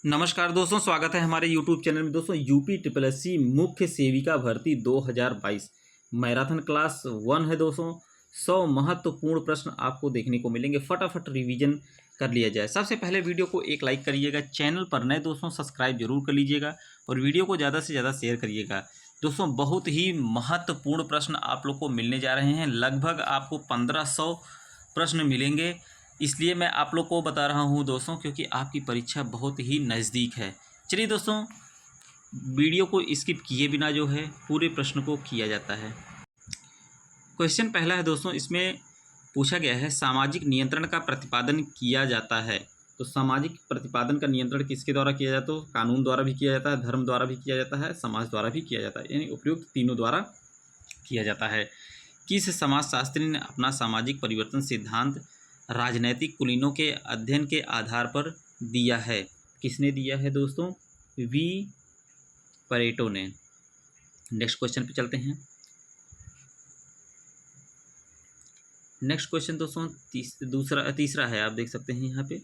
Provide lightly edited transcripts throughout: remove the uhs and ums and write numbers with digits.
नमस्कार दोस्तों, स्वागत है हमारे YouTube चैनल में। दोस्तों, यूपी ट्रिपल एस सी मुख्य सेविका भर्ती 2022 मैराथन क्लास 1 है दोस्तों। 100 महत्वपूर्ण प्रश्न आपको देखने को मिलेंगे। फटाफट रिवीजन कर लिया जाए। सबसे पहले वीडियो को एक लाइक करिएगा, चैनल पर नए दोस्तों सब्सक्राइब जरूर कर लीजिएगा और वीडियो को ज़्यादा से ज़्यादा शेयर करिएगा। दोस्तों, बहुत ही महत्वपूर्ण प्रश्न आप लोग को मिलने जा रहे हैं। लगभग आपको 1500 प्रश्न मिलेंगे। इसलिए मैं आप लोग को बता रहा हूं दोस्तों, क्योंकि आपकी परीक्षा बहुत ही नज़दीक है। चलिए दोस्तों, वीडियो को स्किप किए बिना जो है पूरे प्रश्न को किया जाता है। क्वेश्चन पहला है दोस्तों, इसमें पूछा गया है सामाजिक नियंत्रण का प्रतिपादन किया जाता है। तो सामाजिक प्रतिपादन का नियंत्रण किसके द्वारा किया जाता है? तो कानून द्वारा भी किया जाता है, धर्म द्वारा भी किया जाता है, समाज द्वारा भी किया जाता है, यानी उपयुक्त तीनों द्वारा किया जाता है। किस समाजशास्त्री ने अपना सामाजिक परिवर्तन सिद्धांत राजनैतिक कुलीनों के अध्ययन के आधार पर दिया है? किसने दिया है दोस्तों? वी परेटो ने। नेक्स्ट क्वेश्चन पे चलते हैं। नेक्स्ट क्वेश्चन दोस्तों तीसरा है, आप देख सकते हैं यहाँ पे।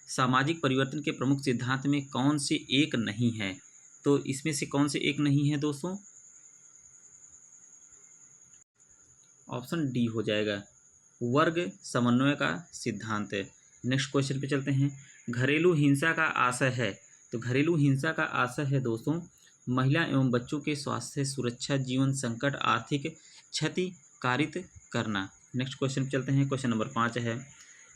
सामाजिक परिवर्तन के प्रमुख सिद्धांत में कौन से एक नहीं है? तो इसमें से कौन से एक नहीं है दोस्तों? ऑप्शन डी हो जाएगा, वर्ग समन्वय का सिद्धांत है। नेक्स्ट क्वेश्चन पे चलते हैं। घरेलू हिंसा का आशय है। तो घरेलू हिंसा का आशय है दोस्तों महिला एवं बच्चों के स्वास्थ्य, सुरक्षा, जीवन संकट, आर्थिक क्षति कारित करना। नेक्स्ट क्वेश्चन पे चलते हैं। क्वेश्चन नंबर 5 है,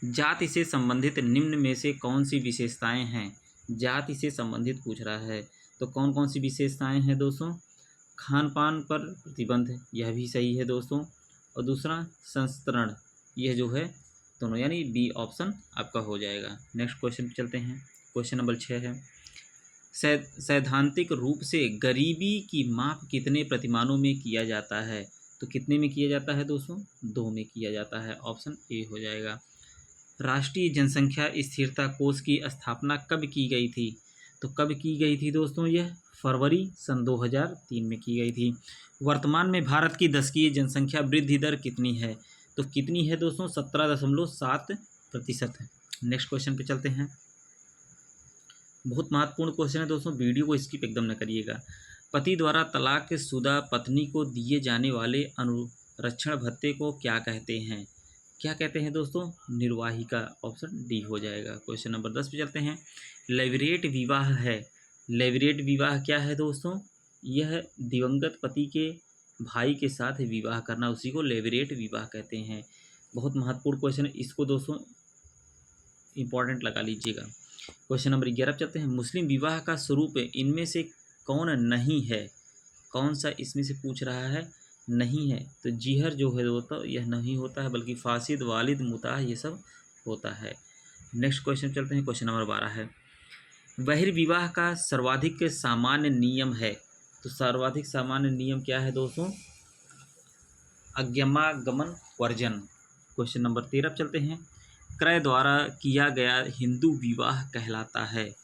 जाति से संबंधित निम्न में से कौन सी विशेषताएं हैं? जाति से संबंधित पूछ रहा है, तो कौन कौन सी विशेषताएं हैं दोस्तों? खान पान पर प्रतिबंध, यह भी सही है दोस्तों। और दूसरा संस्तरण, यह जो है दोनों, यानी बी ऑप्शन आपका हो जाएगा। नेक्स्ट क्वेश्चन पे चलते हैं। क्वेश्चन नंबर 6 है, सैद्धांतिक रूप से गरीबी की माप कितने प्रतिमानों में किया जाता है? तो कितने में किया जाता है दोस्तों? 2 में किया जाता है। ऑप्शन ए हो जाएगा। राष्ट्रीय जनसंख्या स्थिरता कोष की स्थापना कब की गई थी? तो कब की गई थी दोस्तों? यह फरवरी सन 2003 में की गई थी। वर्तमान में भारत की दशकीय जनसंख्या वृद्धि दर कितनी है? तो कितनी है दोस्तों? 17.7%। नेक्स्ट क्वेश्चन पे चलते हैं। बहुत महत्वपूर्ण क्वेश्चन है दोस्तों, वीडियो को स्किप एकदम न करिएगा। पति द्वारा तलाकशुदा पत्नी को दिए जाने वाले अनुरक्षण भत्ते को क्या कहते हैं? क्या कहते हैं दोस्तों? निर्वाहिका। ऑप्शन डी हो जाएगा। क्वेश्चन नंबर 10 पे चलते हैं। लेवरेट विवाह है। लेवरेट विवाह क्या है दोस्तों? यह दिवंगत पति के भाई के साथ विवाह करना, उसी को लेवरेट विवाह कहते हैं। बहुत महत्वपूर्ण क्वेश्चन है, इसको दोस्तों इंपॉर्टेंट लगा लीजिएगा। क्वेश्चन नंबर 11 पे चलते हैं। मुस्लिम विवाह का स्वरूप इनमें से कौन नहीं है? कौन सा इसमें से पूछ रहा है? नहीं है। तो जीहर जो है दोस्तों, यह नहीं होता है, बल्कि फासिद, वालिद, मुताह, ये सब होता है। नेक्स्ट क्वेश्चन चलते हैं। क्वेश्चन नंबर 12 है, बहिर्विवाह का सर्वाधिक सामान्य नियम है। तो सर्वाधिक सामान्य नियम क्या है दोस्तों? अज्ञामागमन वर्जन। क्वेश्चन नंबर 13 पे चलते हैं। क्रय द्वारा किया गया हिंदू विवाह कहलाता है।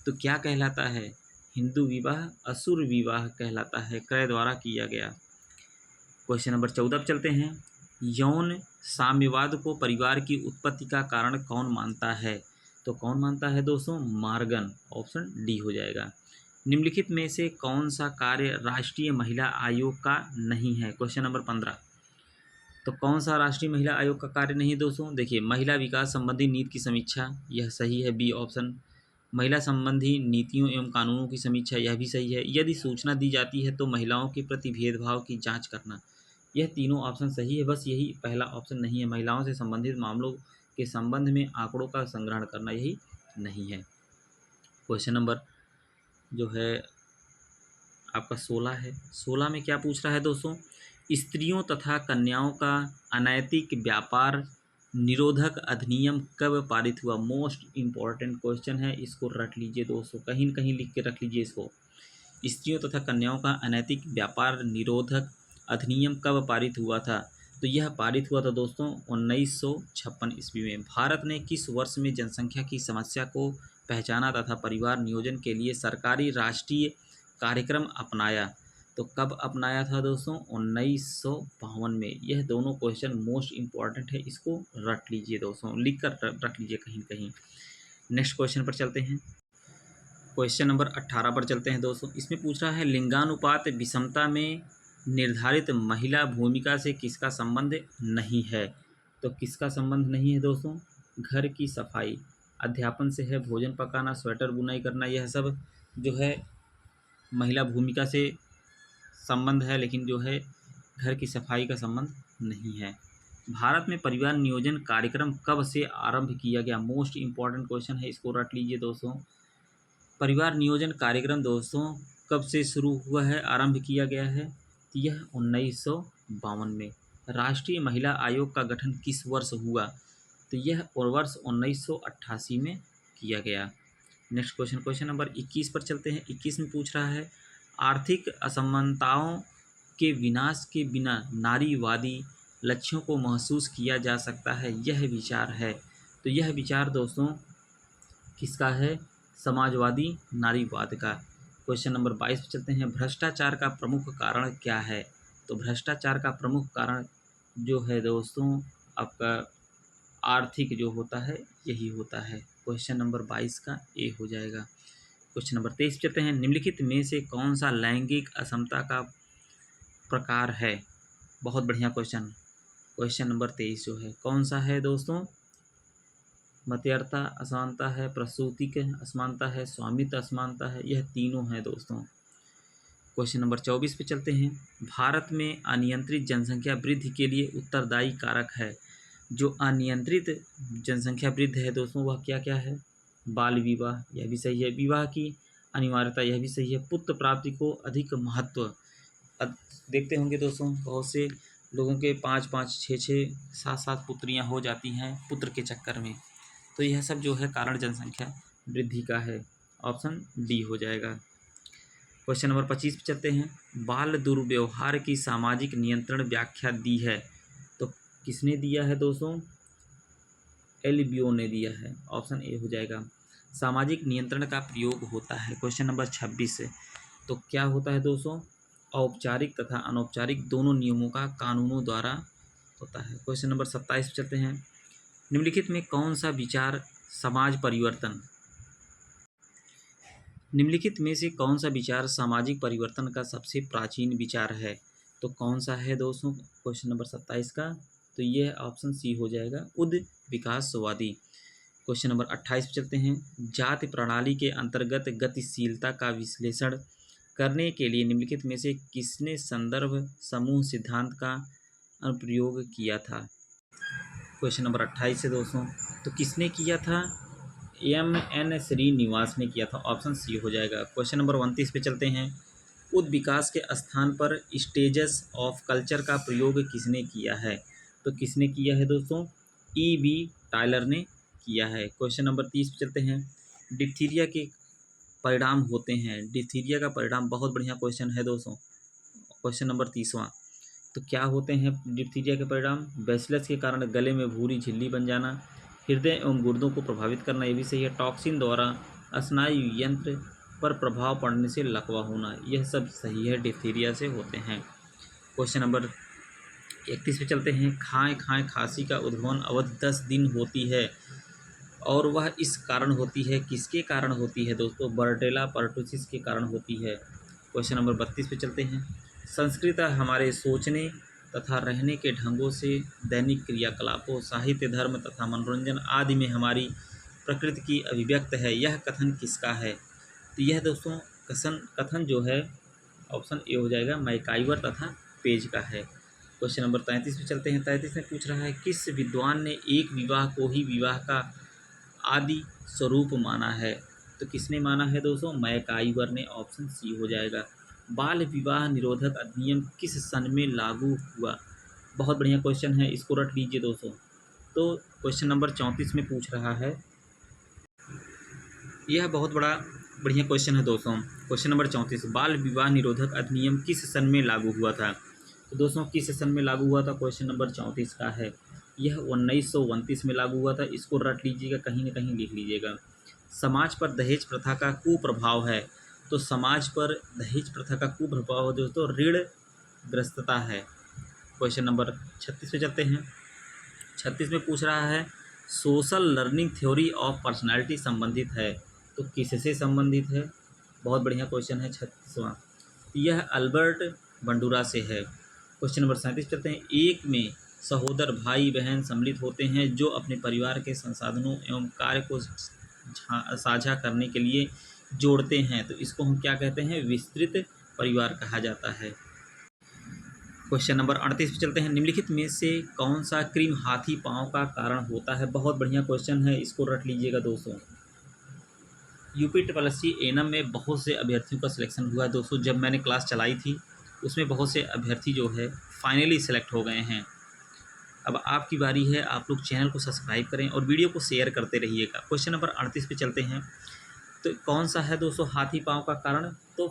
तो क्या कहलाता है? हिंदू विवाह असुर विवाह कहलाता है, क्रय द्वारा किया गया। क्वेश्चन नंबर 14 पे चलते हैं। यौन साम्यवाद को परिवार की उत्पत्ति का कारण कौन मानता है? तो कौन मानता है दोस्तों? मार्गन। ऑप्शन डी हो जाएगा। निम्नलिखित में से कौन सा कार्य राष्ट्रीय महिला आयोग का नहीं है? Question number 15। तो कौन सा राष्ट्रीय महिला आयोग का कार्य नहीं दोस्तों? देखिए, महिला विकास संबंधी नीति की समीक्षा, यह सही है, बी ऑप्शन। महिला संबंधी नीतियों एवं कानूनों की समीक्षा, यह भी सही है। यदि सूचना दी जाती है तो महिलाओं के प्रति भेदभाव की जांच करना, यह तीनों ऑप्शन सही है। बस यही पहला ऑप्शन नहीं है, महिलाओं से संबंधित मामलों के संबंध में आंकड़ों का संग्रहण करना, यही नहीं है। क्वेश्चन नंबर जो है आपका 16 है। 16 में क्या पूछ रहा है दोस्तों? स्त्रियों तथा कन्याओं का अनैतिक व्यापार निरोधक अधिनियम कब पारित हुआ? मोस्ट इम्पॉर्टेंट क्वेश्चन है, इसको रट लीजिए दोस्तों, कहीं न कहीं लिख के रख लीजिए इसको। स्त्रियों तथा कन्याओं का अनैतिक व्यापार निरोधक अधिनियम कब पारित हुआ था? तो यह पारित हुआ था दोस्तों 1956 ईस्वी में। भारत ने किस वर्ष में जनसंख्या की समस्या को पहचाना तथा परिवार नियोजन के लिए सरकारी राष्ट्रीय कार्यक्रम अपनाया? तो कब अपनाया था दोस्तों? 1952 में। यह दोनों क्वेश्चन मोस्ट इम्पॉर्टेंट है, इसको रट लीजिए दोस्तों, लिख कर रख लीजिए कहीं कहीं। नेक्स्ट क्वेश्चन पर चलते हैं। क्वेश्चन नंबर 18 पर चलते हैं दोस्तों। इसमें पूछ रहा है लिंगानुपात विषमता में निर्धारित महिला भूमिका से किसका संबंध नहीं है। तो किसका संबंध नहीं है दोस्तों? घर की सफाई, अध्यापन से है, भोजन पकाना, स्वेटर बुनाई करना, यह सब जो है महिला भूमिका से संबंध है, लेकिन जो है घर की सफाई का संबंध नहीं है। भारत में परिवार नियोजन कार्यक्रम कब से आरंभ किया गया? मोस्ट इम्पॉर्टेंट क्वेश्चन है, इसको रट लीजिए दोस्तों। परिवार नियोजन कार्यक्रम दोस्तों कब से शुरू हुआ है, आरंभ किया गया है? तो यह 1952 में। राष्ट्रीय महिला आयोग का गठन किस वर्ष हुआ? तो यह वर्ष 1988 में किया गया। नेक्स्ट क्वेश्चन, क्वेश्चन नंबर 21 पर चलते हैं। 21 में पूछ रहा है आर्थिक असमानताओं के विनाश के बिना नारीवादी लक्ष्यों को महसूस किया जा सकता है, यह विचार है। तो यह विचार दोस्तों किसका है? समाजवादी नारीवाद का। क्वेश्चन नंबर 22 पर चलते हैं। भ्रष्टाचार का प्रमुख कारण क्या है? तो भ्रष्टाचार का प्रमुख कारण जो है दोस्तों आपका आर्थिक जो होता है यही होता है। क्वेश्चन नंबर 22 का ए हो जाएगा। क्वेश्चन नंबर 23 चलते हैं। निम्नलिखित में से कौन सा लैंगिक असमता का प्रकार है? बहुत बढ़िया क्वेश्चन। क्वेश्चन नंबर 23 जो है कौन सा है दोस्तों? मत्यर्था असमानता है, प्रसूतिक असमानता है, स्वामित्व असमानता है, यह तीनों है दोस्तों। क्वेश्चन नंबर 24 पे चलते हैं। भारत में अनियंत्रित जनसंख्या वृद्धि के लिए उत्तरदायी कारक है। जो अनियंत्रित जनसंख्या वृद्धि है दोस्तों वह क्या क्या है? बाल विवाह, यह भी सही है। विवाह की अनिवार्यता, यह भी सही है। पुत्र प्राप्ति को अधिक महत्व, देखते होंगे दोस्तों बहुत से लोगों के 5-5, 6-6, 7-7 पुत्रियां हो जाती हैं पुत्र के चक्कर में। तो यह सब जो है कारण जनसंख्या वृद्धि का है। ऑप्शन डी हो जाएगा। क्वेश्चन नंबर 25 पे चलते हैं। बाल दुर्व्यवहार की सामाजिक नियंत्रण व्याख्या दी है। तो किसने दिया है दोस्तों? एल्बियो ने दिया है। ऑप्शन ए हो जाएगा। सामाजिक नियंत्रण का प्रयोग होता है। क्वेश्चन नंबर 26 से तो क्या होता है दोस्तों? औपचारिक तथा अनौपचारिक दोनों नियमों का कानूनों द्वारा होता है। क्वेश्चन नंबर 27 पे चलते हैं। निम्नलिखित में कौन सा विचार समाज परिवर्तन, निम्नलिखित में से कौन सा विचार सामाजिक परिवर्तन का सबसे प्राचीन विचार है? तो कौन सा है दोस्तों? क्वेश्चन नंबर 27 का तो यह ऑप्शन सी हो जाएगा, उद विकासवादी। क्वेश्चन नंबर 28 पे चलते हैं। जाति प्रणाली के अंतर्गत गतिशीलता का विश्लेषण करने के लिए निम्नलिखित में से किसने संदर्भ समूह सिद्धांत का अनुप्रयोग किया था? क्वेश्चन नंबर 28 से दोस्तों तो किसने किया था? M.N. श्रीनिवास ने किया था। ऑप्शन सी हो जाएगा। क्वेश्चन नंबर 29 पे चलते हैं। उद विकास के स्थान पर स्टेजेस ऑफ कल्चर का प्रयोग किसने किया है? तो किसने किया है दोस्तों? E.B. टायलर ने किया है। क्वेश्चन नंबर 30 पे चलते हैं। डिप्थीरिया के परिणाम होते हैं। डिप्थीरिया का परिणाम बहुत बढ़िया क्वेश्चन है दोस्तों। क्वेश्चन नंबर 30वां तो क्या होते हैं डिप्थीरिया के परिणाम? बैसिलस के कारण गले में भूरी झिल्ली बन जाना, हृदय एवं गुर्दों को प्रभावित करना, ये भी सही है। टॉक्सिन द्वारा स्नायु यंत्र पर प्रभाव पड़ने से लकवा होना, यह सब सही है, डिप्थीरिया से होते हैं। क्वेश्चन नंबर 31 पे चलते हैं। खाएं खाएं खांसी का उद्भवन अवधि 10 दिन होती है और वह इस कारण होती है, किसके कारण होती है दोस्तों? बर्डेला पर्टुसिस के कारण होती है। क्वेश्चन नंबर 32 पे चलते हैं। संस्कृत हमारे सोचने तथा रहने के ढंगों से दैनिक क्रियाकलापों, साहित्य, धर्म तथा मनोरंजन आदि में हमारी प्रकृति की अभिव्यक्त है, यह कथन किसका है? तो यह दोस्तों कथन जो है ऑप्शन ए हो जाएगा, मैकाइवर तथा पेज का है। क्वेश्चन नंबर 33 पे चलते हैं। 33 में पूछ रहा है किस विद्वान ने एक विवाह को ही विवाह का आदि स्वरूप माना है? तो किसने माना है दोस्तों? मैकाइवर ने। ऑप्शन सी हो जाएगा। बाल विवाह निरोधक अधिनियम किस सन में लागू हुआ? बहुत बढ़िया क्वेश्चन है, इसको रट लीजिए दोस्तों। तो क्वेश्चन नंबर 34 में पूछ रहा है, यह बहुत बढ़िया क्वेश्चन है दोस्तों। क्वेश्चन नंबर 34, बाल विवाह निरोधक अधिनियम किस सन में लागू हुआ था? तो दोस्तों किस सन में लागू हुआ था? क्वेश्चन नंबर 34 का है, यह 1929 में लागू हुआ था। इसको रट लीजिएगा, कहीं ना कहीं लिख लीजिएगा। समाज पर दहेज प्रथा का कुप्रभाव है। तो समाज पर दहेज प्रथा का कुप्रभाव दोस्तों ऋणग्रस्तता है। क्वेश्चन नंबर 36 पे चलते हैं। 36 में पूछ रहा है social learning theory of personality संबंधित है। तो किससे संबंधित है? बहुत बढ़िया क्वेश्चन है। 36वां, यह अल्बर्ट बंडूरा से है। क्वेश्चन नंबर 37 चलते हैं। एक में सहोदर भाई बहन सम्मिलित होते हैं जो अपने परिवार के संसाधनों एवं कार्य को साझा करने के लिए जोड़ते हैं, तो इसको हम क्या कहते हैं? विस्तृत परिवार कहा जाता है। क्वेश्चन नंबर 38 पे चलते हैं। निम्नलिखित में से कौन सा क्रीम हाथी पाँव का कारण होता है? बहुत बढ़िया क्वेश्चन है, इसको रट लीजिएगा दोस्तों। यूपी ट्रिपल एनम में बहुत से अभ्यर्थियों का सिलेक्शन हुआ है दोस्तों। जब मैंने क्लास चलाई थी उसमें बहुत से अभ्यर्थी जो है फाइनली सेलेक्ट हो गए हैं। अब आपकी बारी है, आप लोग चैनल को सब्सक्राइब करें और वीडियो को शेयर करते रहिएगा। क्वेश्चन नंबर 38 पे चलते हैं। तो कौन सा है दोस्तों हाथी पाँव का कारण? तो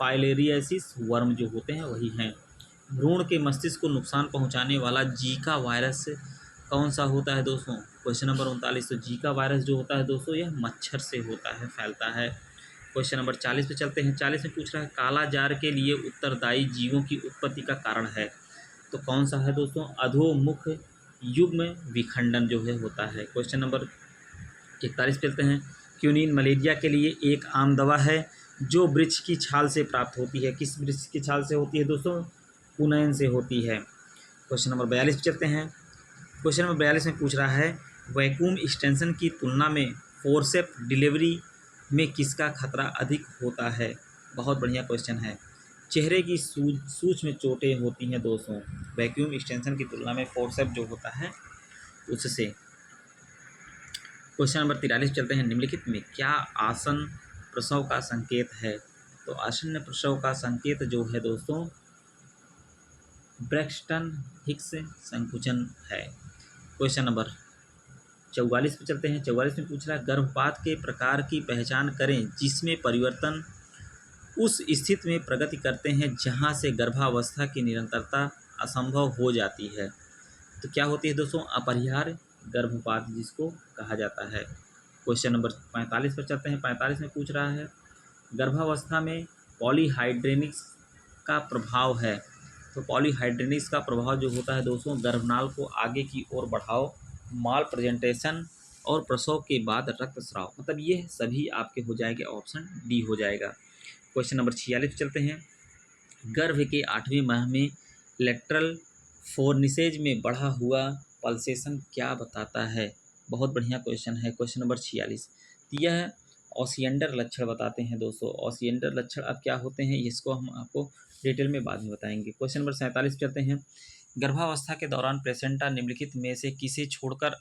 फाइलेरियासिस वर्म जो होते हैं वही हैं। भ्रूण के मस्तिष्क को नुकसान पहुंचाने वाला जीका वायरस कौन सा होता है दोस्तों? क्वेश्चन नंबर 39, तो जीका वायरस जो होता है दोस्तों यह मच्छर से होता है, फैलता है। क्वेश्चन नंबर 40 पे चलते हैं। 40 में पूछ रहा है काला जार के लिए उत्तरदायी जीवों की उत्पत्ति का कारण है, तो कौन सा है दोस्तों? अधोमुख युग्म विखंडन जो है होता है। क्वेश्चन नंबर 41 पे चलते हैं। क्यूनिन मलेरिया के लिए एक आम दवा है जो वृक्ष की छाल से प्राप्त होती है। किस वृक्ष की छाल से होती है दोस्तों? कुनैन से होती है। क्वेश्चन नंबर 42 पे चलते हैं। क्वेश्चन नंबर 42 में पूछ रहा है वैक्यूम एक्सटेंशन की तुलना में फोर्सेप डिलीवरी में किसका खतरा अधिक होता है? बहुत बढ़िया क्वेश्चन है। चेहरे की सूक्ष्म चोटें होती हैं दोस्तों वैक्यूम एक्सटेंशन की तुलना में फोर्सेप जो होता है उससे। क्वेश्चन नंबर 43 चलते हैं। निम्नलिखित में क्या आसन प्रसव का संकेत है? तो आसन्न प्रसव का संकेत जो है दोस्तों ब्रैक्सटन हिक्स संकुचन है। क्वेश्चन नंबर 44 पे चलते हैं। 44 में पूछ रहा है गर्भपात के प्रकार की पहचान करें जिसमें परिवर्तन उस स्थिति में प्रगति करते हैं जहां से गर्भावस्था की निरंतरता असंभव हो जाती है। तो क्या होती है दोस्तों? अपरिहार्य गर्भपात जिसको कहा जाता है। क्वेश्चन नंबर 45 पर चलते हैं। 45 में पूछ रहा है गर्भावस्था में पॉलीहाइड्रेनिक्स का प्रभाव है, तो पॉलीहाइड्रेनिक्स का प्रभाव जो होता है दोस्तों गर्भनाल को आगे की ओर बढ़ाव, माल प्रेजेंटेशन और प्रसव के बाद रक्तस्राव, मतलब ये सभी आपके हो जाएंगे, ऑप्शन डी हो जाएगा। क्वेश्चन नंबर 46 पे चलते हैं। गर्भ के 8वें माह में लेटरल फोर्निसेज में बढ़ा हुआ पल्सेशन क्या बताता है? बहुत बढ़िया क्वेश्चन है। क्वेश्चन नंबर 46, यह ऑसिएंडर लक्षण बताते हैं दोस्तों। ऑसिएंडर लक्षण अब क्या होते हैं इसको हम आपको डिटेल में बाद में बताएंगे। क्वेश्चन नंबर 47 चलते हैं। गर्भावस्था के दौरान प्लेसेंटा निम्नलिखित में से किसे छोड़कर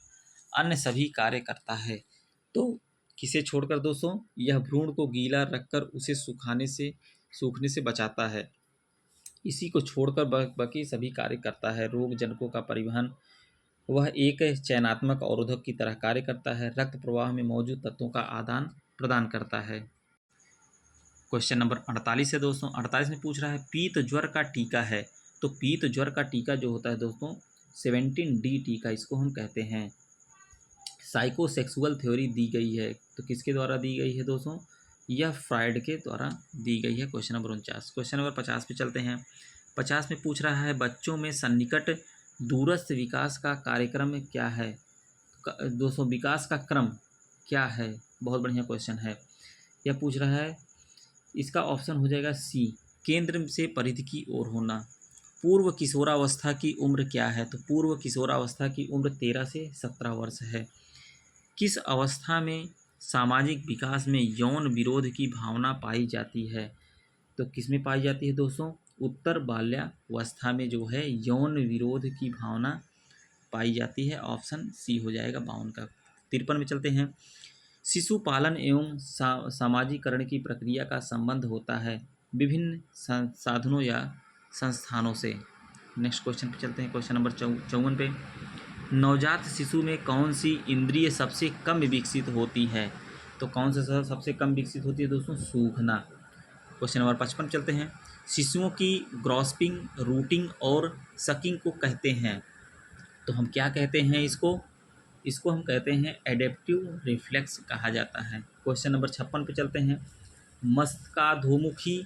अन्य सभी कार्य करता है? तो किसे छोड़कर दोस्तों? यह भ्रूण को गीला रखकर उसे सूखने से बचाता है। इसी को छोड़कर बाकी सभी कार्य करता है। रोग जनकों का परिवहन, वह एक चयनात्मक अवरोधक की तरह कार्य करता है। रक्त प्रवाह में मौजूद तत्वों का आदान प्रदान करता है। क्वेश्चन नंबर 48 है दोस्तों। 48 में पूछ रहा है पीत ज्वर का टीका है, तो पीत ज्वर का टीका जो होता है दोस्तों 17D टीका इसको हम कहते हैं। साइकोसेक्सुअल थ्योरी दी गई है, तो किसके द्वारा दी गई है दोस्तों? यह फ्राइड के द्वारा दी गई है। Question number 49। क्वेश्चन नंबर 50 पे चलते हैं। 50 में पूछ रहा है बच्चों में सन्निकट दूरस्थ विकास का कार्यक्रम क्या है? दोस्तों विकास का क्रम क्या है? बहुत बढ़िया क्वेश्चन है। यह पूछ रहा है, इसका ऑप्शन हो जाएगा सी, केंद्र से परिधि की ओर होना। पूर्व किशोरावस्था की उम्र क्या है? तो पूर्व किशोरावस्था की उम्र 13 से 17 वर्ष है। किस अवस्था में सामाजिक विकास में यौन विरोध की भावना पाई जाती है? तो किस में पाई जाती है दोस्तों? उत्तर बाल्यावस्था में जो है यौन विरोध की भावना पाई जाती है। ऑप्शन सी हो जाएगा 52 का। 53 में चलते हैं। शिशु पालन एवं सामाजिकरण की प्रक्रिया का संबंध होता है विभिन्न साधनों या संस्थानों से। नेक्स्ट क्वेश्चन पे चलते हैं। क्वेश्चन नंबर 54 पे, नवजात शिशु में कौन सी इंद्रिय सबसे कम विकसित होती है? तो कौन सा सबसे कम विकसित होती है दोस्तों? सूंघना। क्वेश्चन नंबर 55 चलते हैं। शिशुओं की ग्रॉस्पिंग, रूटिंग और सकिंग को कहते हैं, तो हम क्या कहते हैं इसको हम कहते हैं एडेप्टिव रिफ्लेक्स कहा जाता है। क्वेश्चन नंबर 56 पे चलते हैं। मस्तिष्काधोमुखी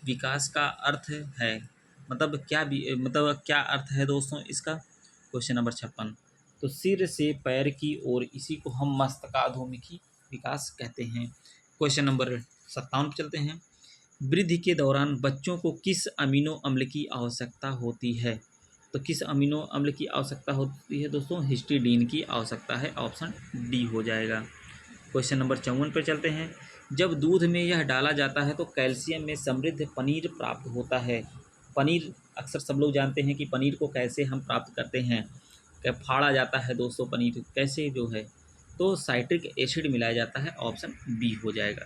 विकास का अर्थ है, मतलब क्या अर्थ है दोस्तों इसका? क्वेश्चन नंबर 56, तो सिर से पैर की ओर, इसी को हम मस्तिष्काधोमुखी विकास कहते हैं। क्वेश्चन नंबर 57 पे चलते हैं। वृद्धि के दौरान बच्चों को किस अमीनो अम्ल की आवश्यकता होती है? तो किस अमीनो अम्ल की आवश्यकता होती है दोस्तों? हिस्टिडीन की आवश्यकता है, ऑप्शन डी हो जाएगा। क्वेश्चन नंबर 54 पर चलते हैं। जब दूध में यह डाला जाता है तो कैल्शियम में समृद्ध पनीर प्राप्त होता है। पनीर अक्सर सब लोग जानते हैं कि पनीर को कैसे हम प्राप्त करते हैं, क्या फाड़ा जाता है दोस्तों पनीर कैसे जो है, तो साइट्रिक एसिड मिलाया जाता है, ऑप्शन बी हो जाएगा।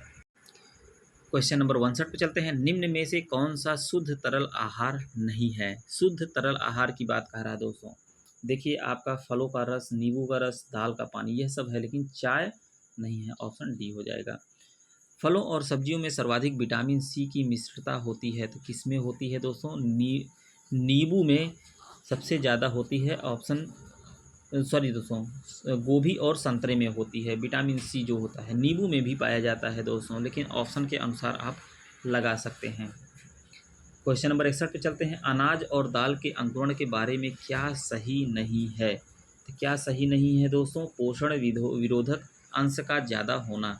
क्वेश्चन नंबर 59 पे चलते हैं। निम्न में से कौन सा शुद्ध तरल आहार नहीं है? शुद्ध तरल आहार की बात कर रहा है दोस्तों। देखिए आपका फलों का रस, नींबू का रस, दाल का पानी, यह सब है, लेकिन चाय नहीं है, ऑप्शन डी हो जाएगा। फलों और सब्जियों में सर्वाधिक विटामिन सी की मिश्रता होती है, तो किस में होती है दोस्तों? नींबू में सबसे ज़्यादा होती है, ऑप्शन सॉरी दोस्तों, गोभी और संतरे में होती है। विटामिन सी जो होता है नींबू में भी पाया जाता है दोस्तों, लेकिन ऑप्शन के अनुसार आप लगा सकते हैं। क्वेश्चन नंबर 61 पे चलते हैं। अनाज और दाल के अंकुरण के बारे में क्या सही नहीं है? तो क्या सही नहीं है दोस्तों? पोषण विरोधक अंश का ज़्यादा होना।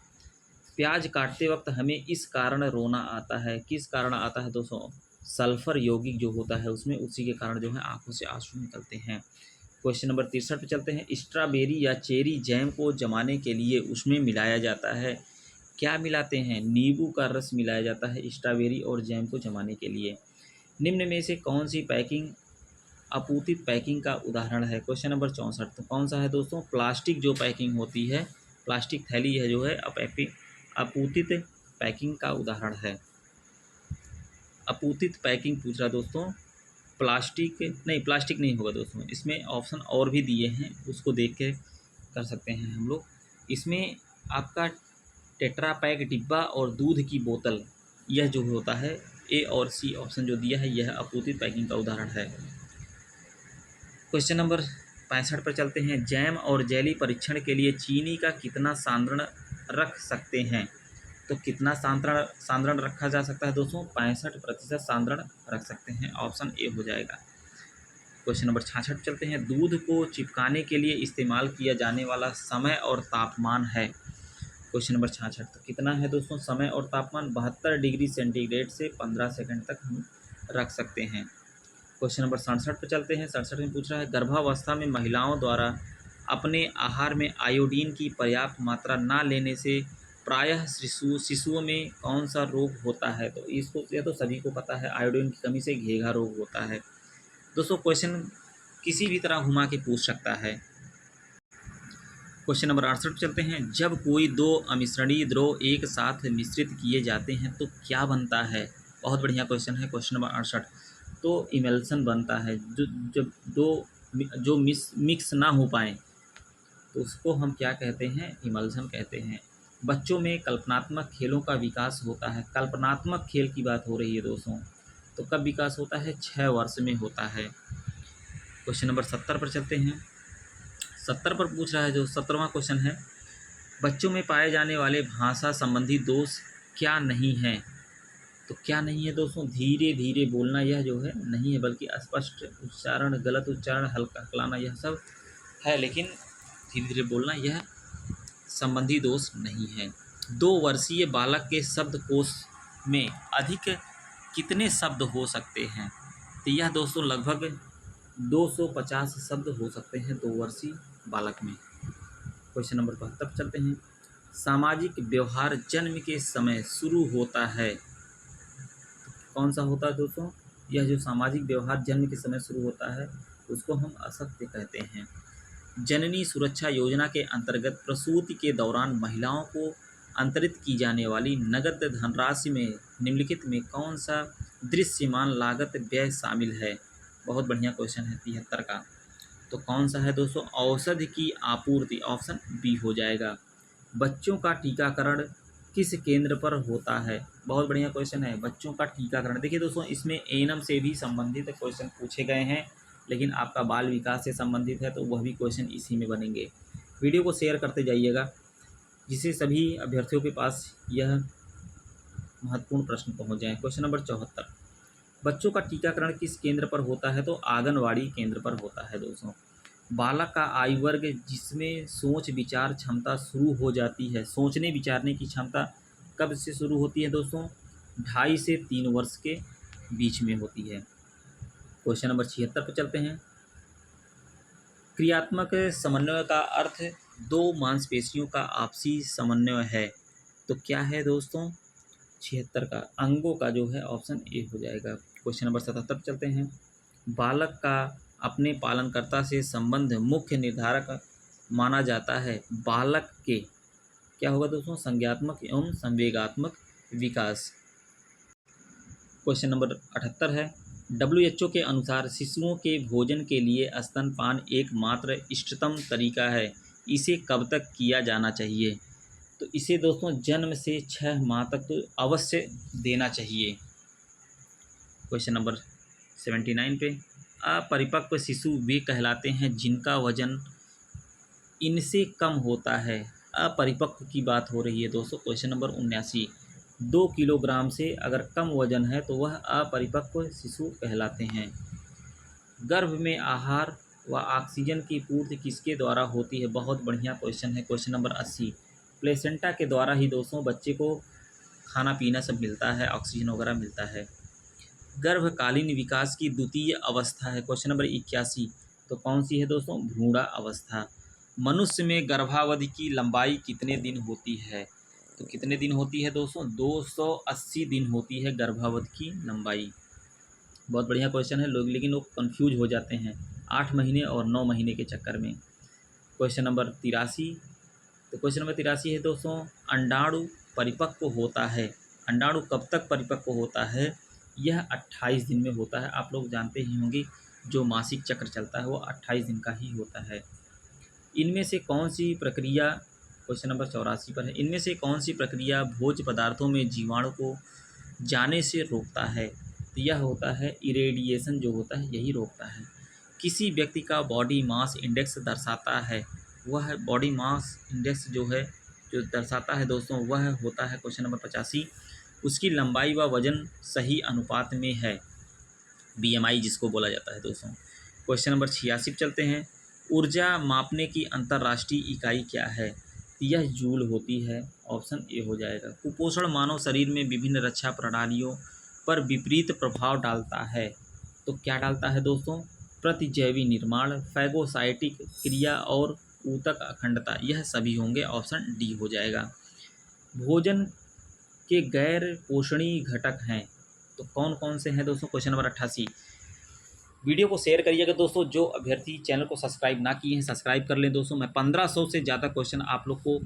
प्याज काटते वक्त हमें इस कारण रोना आता है। किस कारण आता है दोस्तों? सल्फर यौगिक जो होता है उसमें, उसी के कारण जो है आंखों से आंसू निकलते हैं। क्वेश्चन नंबर 63 पे चलते हैं। स्ट्रॉबेरी या चेरी जैम को जमाने के लिए उसमें मिलाया जाता है, क्या मिलाते हैं? नींबू का रस मिलाया जाता है स्ट्रॉबेरी और जैम को जमाने के लिए। निम्न में से कौन सी पैकिंग अपूतित पैकिंग का उदाहरण है? क्वेश्चन नंबर 64, तो कौन सा है दोस्तों? प्लास्टिक जो पैकिंग होती है, प्लास्टिक थैली है जो है अपूतित पैकिंग का उदाहरण है। अपूतित पैकिंग पूछ रहा दोस्तों, प्लास्टिक नहीं होगा दोस्तों। इसमें ऑप्शन और भी दिए हैं, उसको देख के कर सकते हैं हम लोग। इसमें आपका टेट्रा पैक डिब्बा और दूध की बोतल, यह जो होता है, ए और सी ऑप्शन जो दिया है यह अपूतित पैकिंग का उदाहरण है। क्वेश्चन नंबर 65 पर चलते हैं। जैम और जेली परीक्षण के लिए चीनी का कितना सांद्रण रख सकते हैं? तो कितना सांद्रण रखा जा सकता है दोस्तों? 65% सांद्रण रख सकते हैं, ऑप्शन ए हो जाएगा। क्वेश्चन नंबर 66 पे चलते हैं। दूध को चिपकाने के लिए इस्तेमाल किया जाने वाला समय और तापमान है। क्वेश्चन नंबर 66, तो कितना है दोस्तों समय और तापमान? 72 डिग्री सेंटीग्रेड से 15 सेकंड तक हम रख सकते हैं। क्वेश्चन नंबर 67 पे चलते हैं। 67 में पूछ रहा है, गर्भावस्था में महिलाओं द्वारा अपने आहार में आयोडीन की पर्याप्त मात्रा ना लेने से प्रायः शिशुओं में कौन सा रोग होता है? तो इसको, यह तो सभी को पता है, आयोडीन की कमी से घेघा रोग होता है दोस्तों। क्वेश्चन किसी भी तरह घुमा के पूछ सकता है। क्वेश्चन नंबर 68 पे चलते हैं। जब कोई दो अमिश्रणीय द्रव एक साथ मिश्रित किए जाते हैं तो क्या बनता है? बहुत बढ़िया क्वेश्चन है क्वेश्चन नंबर 68। तो इमल्सन बनता है। जो जब दो जो मिक्स ना हो पाएँ तो उसको हम क्या कहते हैं? इमल्सन कहते हैं। बच्चों में कल्पनात्मक खेलों का विकास होता है। कल्पनात्मक खेल की बात हो रही है दोस्तों, तो कब विकास होता है? 6 वर्ष में होता है। क्वेश्चन नंबर 70 पर चलते हैं। 70 पर पूछ रहा है, जो 17वां क्वेश्चन है, बच्चों में पाए जाने वाले भाषा संबंधी दोष क्या नहीं है? तो क्या नहीं है दोस्तों? धीरे धीरे बोलना, यह जो है नहीं है, बल्कि अस्पष्ट उच्चारण, गलत उच्चारण, हल्का हकलाना, यह सब है, लेकिन धीरे धीरे बोलना यह संबंधी दोष नहीं है। 2 वर्षीय बालक के शब्दकोश में अधिक कितने शब्द हो सकते हैं? तो यह दोस्तों लगभग 250 शब्द हो सकते हैं 2 वर्षीय बालक में। क्वेश्चन नंबर 72 पर चलते हैं। सामाजिक व्यवहार जन्म के समय शुरू होता है, कौन सा होता है दोस्तों? यह जो सामाजिक व्यवहार जन्म के समय शुरू होता है उसको हम असत्य कहते हैं। जननी सुरक्षा योजना के अंतर्गत प्रसूति के दौरान महिलाओं को अंतरित की जाने वाली नगद धनराशि में निम्नलिखित में कौन सा दृश्यमान लागत व्यय शामिल है? बहुत बढ़िया क्वेश्चन है 73 का। तो कौन सा है दोस्तों? औषधि की आपूर्ति, ऑप्शन बी हो जाएगा। बच्चों का टीकाकरण किस केंद्र पर होता है? बहुत बढ़िया क्वेश्चन है, बच्चों का टीकाकरण। देखिए दोस्तों, इसमें एएनएम से भी संबंधित क्वेश्चन पूछे गए हैं, लेकिन आपका बाल विकास से संबंधित है तो वह भी क्वेश्चन इसी में बनेंगे। वीडियो को शेयर करते जाइएगा, जिससे सभी अभ्यर्थियों के पास यह महत्वपूर्ण प्रश्न पहुंच जाए। क्वेश्चन नंबर 74, बच्चों का टीकाकरण किस केंद्र पर होता है? तो आंगनवाड़ी केंद्र पर होता है दोस्तों। बालक का आयु वर्ग जिसमें सोच विचार क्षमता शुरू हो जाती है। सोचने विचारने की क्षमता कब से शुरू होती है दोस्तों? 2.5 से 3 वर्ष के बीच में होती है। क्वेश्चन नंबर 76 पर चलते हैं। क्रियात्मक समन्वय का अर्थ दो मांसपेशियों का आपसी समन्वय है। तो क्या है दोस्तों? 76 का अंगों का जो है ऑप्शन ए हो जाएगा। क्वेश्चन नंबर 77 पर चलते हैं। बालक का अपने पालनकर्ता से संबंध मुख्य निर्धारक माना जाता है। बालक के क्या होगा दोस्तों? संज्ञात्मक एवं संवेगात्मक विकास। क्वेश्चन नंबर 78 है। WHO के अनुसार शिशुओं के भोजन के लिए स्तनपान एकमात्र इष्टतम तरीका है। इसे कब तक किया जाना चाहिए? तो इसे दोस्तों जन्म से 6 माह तक तो अवश्य देना चाहिए। क्वेश्चन नंबर 79 पे, अपरिपक्व शिशु वे कहलाते हैं जिनका वजन इनसे कम होता है। अपरिपक्व की बात हो रही है दोस्तों। क्वेश्चन नंबर 79, 2 किलोग्राम से अगर कम वजन है तो वह अपरिपक्व शिशु कहलाते हैं। गर्भ में आहार व ऑक्सीजन की पूर्ति किसके द्वारा होती है? बहुत बढ़िया क्वेश्चन है। क्वेश्चन नंबर 80, प्लेसेंटा के द्वारा ही दोस्तों बच्चे को खाना पीना सब मिलता है, ऑक्सीजन वगैरह मिलता है। गर्भकालीन विकास की द्वितीय अवस्था है। क्वेश्चन नंबर 81, तो कौन सी है दोस्तों? भ्रूणा अवस्था। मनुष्य में गर्भावधि की लंबाई कितने दिन होती है? तो कितने दिन होती है दोस्तों? 280 दिन होती है गर्भावधि की लंबाई। बहुत बढ़िया क्वेश्चन है। लोग लेकिन लोग कंफ्यूज हो जाते हैं 8 महीने और 9 महीने के चक्कर में। क्वेश्चन नंबर 83, तो क्वेश्चन नंबर 83 है दोस्तों, अंडाणु परिपक्व होता है। अंडाणु कब तक परिपक्व होता है? यह 28 दिन में होता है। आप लोग जानते ही होंगे जो मासिक चक्र चलता है वो 28 दिन का ही होता है। इनमें से कौन सी प्रक्रिया, क्वेश्चन नंबर 84 पर है, इनमें से कौन सी प्रक्रिया भोज्य पदार्थों में जीवाणु को जाने से रोकता है? तो यह होता है इरेडिएशन, जो होता है यही रोकता है। किसी व्यक्ति का बॉडी मास इंडेक्स दर्शाता है, वह बॉडी मास इंडेक्स जो है जो दर्शाता है दोस्तों वह होता है क्वेश्चन नंबर 85, उसकी लंबाई व वजन सही अनुपात में है। BMI जिसको बोला जाता है दोस्तों। क्वेश्चन नंबर 86 चलते हैं। ऊर्जा मापने की अंतर्राष्ट्रीय इकाई क्या है? यह जूल होती है। ऑप्शन ए हो जाएगा। कुपोषण मानव शरीर में विभिन्न रक्षा प्रणालियों पर विपरीत प्रभाव डालता है। तो क्या डालता है दोस्तों? प्रतिजैवी निर्माण, फैगोसाइटिक क्रिया और ऊतक अखंडता, यह सभी होंगे। ऑप्शन डी हो जाएगा। भोजन के गैर पोषणीय घटक हैं, तो कौन कौन से हैं दोस्तों? Question number 88। वीडियो को शेयर करिएगा दोस्तों। जो अभ्यर्थी चैनल को सब्सक्राइब ना किए हैं सब्सक्राइब कर लें दोस्तों। मैं 1500 से ज़्यादा क्वेश्चन आप लोग को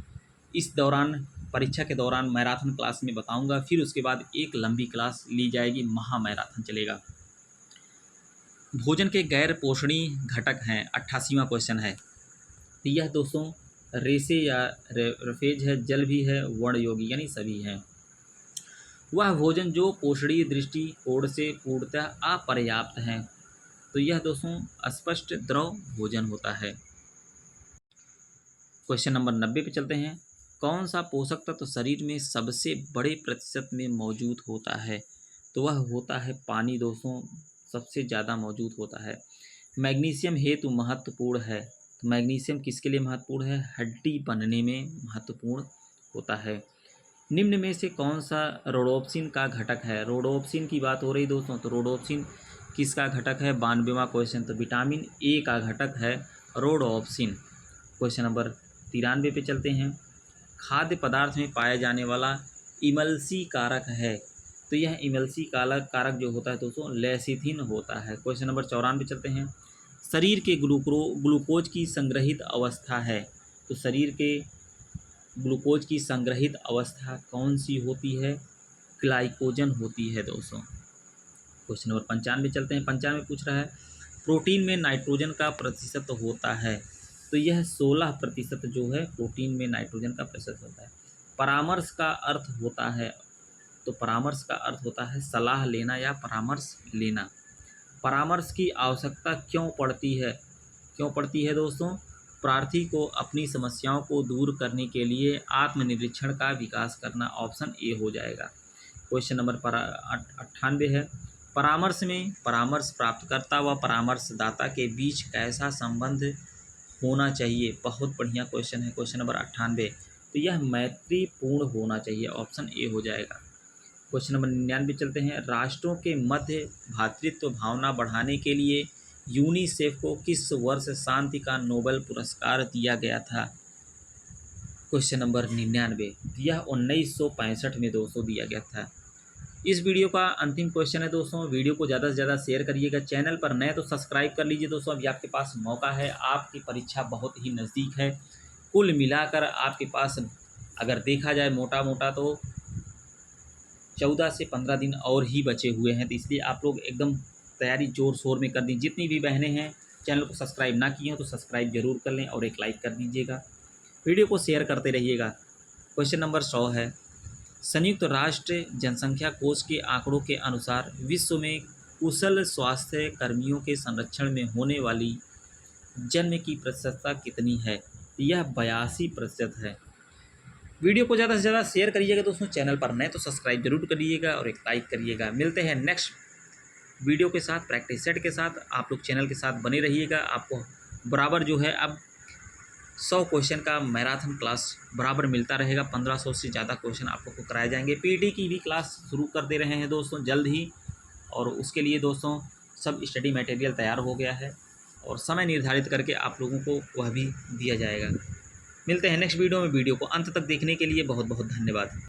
इस दौरान, परीक्षा के दौरान मैराथन क्लास में बताऊंगा। फिर उसके बाद एक लंबी क्लास ली जाएगी, महा मैराथन चलेगा। भोजन के गैर पोषणीय घटक हैं, 88वां क्वेश्चन है। तो यह दोस्तों रेसे या रफेज है, जल भी है, वर्णयोगी यानी सभी हैं। वह भोजन जो पोषणीय दृष्टिकोण से पूर्णतः अपर्याप्त है, तो यह दोस्तों अस्पष्ट द्रव भोजन होता है। क्वेश्चन नंबर 90 पे चलते हैं। कौन सा पोषक तत्व शरीर में सबसे बड़े प्रतिशत में मौजूद होता है? तो वह होता है पानी दोस्तों, सबसे ज़्यादा मौजूद होता है। मैग्नीशियम हेतु महत्वपूर्ण है, तो मैग्नीशियम किसके लिए महत्वपूर्ण है? हड्डी बनने में महत्वपूर्ण होता है। निम्न में से कौन सा रोडोप्सिन का घटक है? रोडोप्सिन की बात हो रही दोस्तों, तो रोडोप्सिन किसका घटक है? 92वां क्वेश्चन, तो विटामिन ए का घटक है रोडोप्सिन। क्वेश्चन नंबर 93 पे चलते हैं। खाद्य पदार्थ में पाया जाने वाला इमल्सी कारक है, तो यह इमल्सी कारक जो होता है दोस्तों लेसिथिन होता है। क्वेश्चन नंबर 94 पे चलते हैं। शरीर के ग्लूकोज की संग्रहित अवस्था है, तो शरीर के ग्लूकोज की संग्रहित अवस्था कौन सी होती है? ग्लाइकोजन होती है दोस्तों। क्वेश्चन नंबर 95 चलते हैं। 95 पूछ रहा है प्रोटीन में नाइट्रोजन का प्रतिशत होता है, तो यह 16% जो है प्रोटीन में नाइट्रोजन का प्रतिशत होता है। परामर्श का अर्थ होता है, तो परामर्श का अर्थ होता है सलाह लेना या परामर्श लेना। परामर्श की आवश्यकता क्यों पड़ती है दोस्तों? प्रार्थी को अपनी समस्याओं को दूर करने के लिए आत्मनिरीक्षण का विकास करना। ऑप्शन ए हो जाएगा। क्वेश्चन नंबर 98 है। परामर्श में परामर्श प्राप्तकर्ता व परामर्शदाता के बीच कैसा संबंध होना चाहिए। बहुत बढ़िया क्वेश्चन है, क्वेश्चन नंबर 98। तो यह मैत्रीपूर्ण होना चाहिए, ऑप्शन ए हो जाएगा। क्वेश्चन नंबर 99 चलते हैं। राष्ट्रों के मध्य भ्रातृत्व भावना बढ़ाने के लिए यूनिसेफ को किस वर्ष शांति का नोबेल पुरस्कार दिया गया था? क्वेश्चन नंबर 99, यह 1965 में दोस्तों दिया गया था। इस वीडियो का अंतिम क्वेश्चन है दोस्तों, वीडियो को ज़्यादा से ज़्यादा शेयर करिएगा। चैनल पर नए तो सब्सक्राइब कर लीजिए दोस्तों, अभी आपके पास मौका है, आपकी परीक्षा बहुत ही नज़दीक है। कुल मिलाकर आपके पास अगर देखा जाए मोटा मोटा तो 14 से 15 दिन और ही बचे हुए हैं, तो इसलिए आप लोग एकदम तैयारी ज़ोर शोर में कर दी। जितनी भी बहनें हैं चैनल को सब्सक्राइब ना किए हो तो सब्सक्राइब जरूर कर लें और एक लाइक कर दीजिएगा, वीडियो को शेयर करते रहिएगा। क्वेश्चन नंबर 100 है। संयुक्त राष्ट्र जनसंख्या कोष के आंकड़ों के अनुसार विश्व में कुशल स्वास्थ्य कर्मियों के संरक्षण में होने वाली जन्म की प्रतिशतता कितनी है? यह 82% है। वीडियो को ज़्यादा से ज़्यादा शेयर करिएगा दोस्तों, चैनल पर नए तो सब्सक्राइब जरूर करिएगा और एक लाइक करिएगा। मिलते हैं नेक्स्ट वीडियो के साथ, प्रैक्टिस सेट के साथ। आप लोग चैनल के साथ बने रहिएगा। आपको बराबर जो है अब 100 क्वेश्चन का मैराथन क्लास बराबर मिलता रहेगा। 1500 से ज़्यादा क्वेश्चन आप लोग को कराए जाएंगे। पीटी की भी क्लास शुरू कर दे रहे हैं दोस्तों जल्द ही, और उसके लिए दोस्तों सब स्टडी मटेरियल तैयार हो गया है और समय निर्धारित करके आप लोगों को वह भी दिया जाएगा। मिलते हैं नेक्स्ट वीडियो में। वीडियो को अंत तक देखने के लिए बहुत बहुत धन्यवाद।